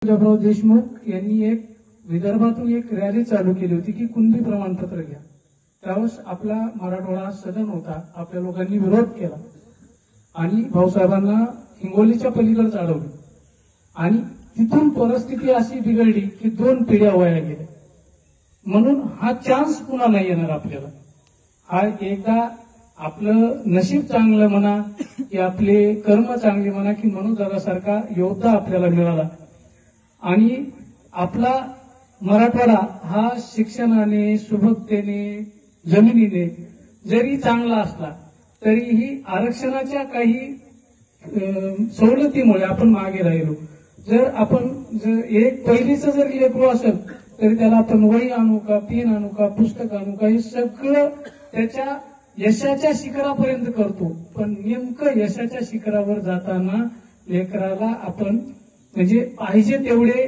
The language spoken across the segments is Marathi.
पंजाबराव देशमुख यांनी एक विदर्भातून एक रॅली चालू केली होती की कुणबी प्रमाणपत्र घ्या। त्यावेळेस आपला मराठवाडा सदन होता, आपल्या लोकांनी विरोध केला आणि भाऊसाहेबांना हिंगोलीच्या पलीकडे अडवलं आणि तिथून परिस्थिती अशी बिघडली की 2 पिढ्या वाया गेल्या। म्हणून हा चान्स पुन्हा नाही येणार आपल्याला। हा एकदा आपलं नशीब चांगलं म्हणा की आपले कर्म चांगले म्हणा की मनोजदादासारखा योद्धा आपल्याला मिळाला आणि आपला मराठवाडा हा शिक्षणाने, सुबकतेने, जमिनीने जरी चांगला असला तरीही आरक्षणाच्या काही सवलतीमुळे आपण मागे राहिलो। जर एक पहिलीचं जर लेकरू असेल तरी त्याला आपण वही आणू का, पेन आणू का, पुस्तक आणू का, हे सगळं त्याच्या यशाच्या शिखरापर्यंत करतो। पण नेमकं यशाच्या शिखरावर जाताना लेकराला आपण म्हणजे पाहिजे तेवढे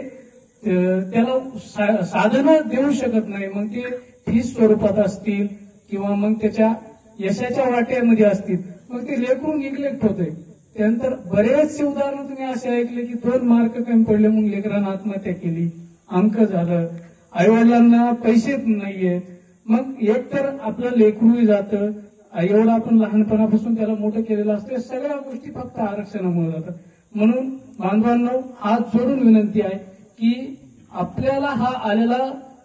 त्याला साधनं देऊ शकत नाही। मग ते फीस स्वरूपात असतील किंवा मग त्याच्या यशाच्या वाट्यामध्ये असतील, मग ते लेकरू निग्लेक्ट होते। त्यानंतर बरेचसे उदाहरण तुम्ही असे ऐकले की 2 मार्क कमी पडले म्हणून लेकरांना आत्महत्या केली, अंक झालं, आईवडिलांना पैसे नाहीये। मग एक तर आपलं लेकरूही जातं, एवढं आपण लहानपणापासून त्याला मोठं केलेलं असतं, या सगळ्या गोष्टी फक्त आरक्षणामुळे जातात। म्हणून बांधवांनो, हात जोडून विनंती आहे की आपल्याला हा आलेला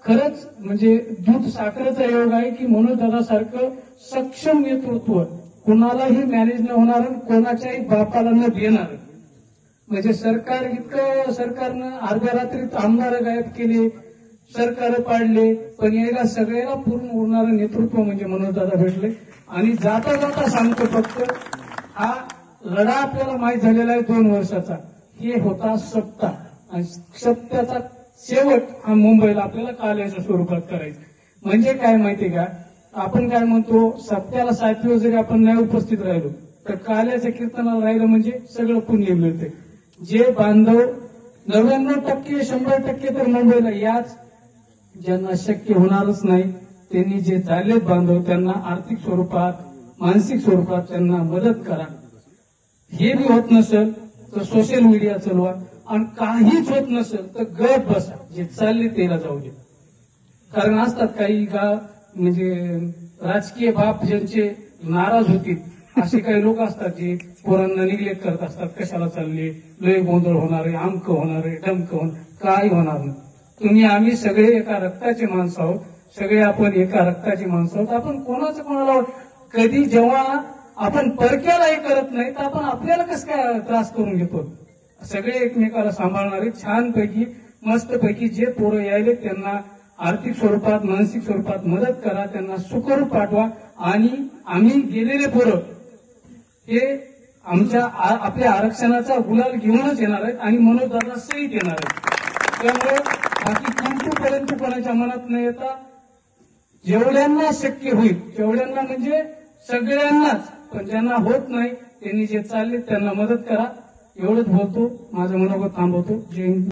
खरंच म्हणजे दूध साखरेचा योग आहे की मनोजदादासारखं सक्षम नेतृत्व कुणालाही मॅनेज न होणार, कोणाच्याही बापाला न देणार। म्हणजे सरकारनं अर्ध्या रात्रीत आमदार गायब केले, सरकार पाडले, पण याला सगळ्याला पूर्ण उरणारं नेतृत्व म्हणजे मनोजदादा भेटले। आणि जाता जाता सांगतो फक्त हा लढा आपल्याला माहीत झालेला आहे 2 वर्षाचा, हे होता सप्ता आणि सप्त्याचा शेवट हा मुंबईला आपल्याला काल्याच्या स्वरूपात करायचा। म्हणजे काय माहितीये का, आपण काय म्हणतो सप्त्याला 7 दिवस जरी आपण नाही उपस्थित राहिलो तर काल्याच्या कीर्तनाला राहिलं म्हणजे सगळं पुण्य मिळते। जे बांधव 99% 100% तर मुंबईला याच, ज्यांना शक्य होणारच नाही त्यांनी जे झालेत बांधव त्यांना आर्थिक स्वरूपात, मानसिक स्वरूपात त्यांना मदत करा। हे बी होत नसेल तर सोशल मीडिया चालवा आणि काहीच होत नसेल तर गप बसा, जे चालले त्याला जाऊ दे। कारण असतात काही म्हणजे राजकीय बाप ज्यांचे नाराज होतील असे काही लोक असतात जे पोरांना निग्लेक्ट करत असतात, कशाला चालले, लय गोंधळ होणार आहे, अंक होणार आहे, डमक होणार, काही होणार नाही। तुम्ही आम्ही सगळे एका रक्ताचे माणसं आहोत, सगळे आपण एका रक्ताची माणसं आहोत। आपण कोणाचं कोणाला कधी जेव्हा आपण परक्याला हे करत नाही तर आपण आपल्याला कसं काय त्रास करून घेतो। सगळे एकमेकाला सांभाळणारे छानपैकी मस्तपैकी जे पोरं यायले त्यांना आर्थिक स्वरूपात, मानसिक स्वरूपात मदत करा, त्यांना सुखरूप पाठवा आणि आम्ही गेलेले पोरं हे आपल्या आरक्षणाचा गुलाल घेऊनच येणार आहेत आणि मनोजदादा सहित येणार आहेत। त्यामुळे बाकी किंतूपर्यंत कोणाच्या मनात न येता जेवढ्यांना शक्य होईल तेवढ्यांना म्हणजे सगळ्यांनाच, पण ज्यांना होत नाही त्यांनी जे चालले त्यांना मदत करा। एवढंच बोलतो, माझं मनोगत थांबवतो। जय हिंद।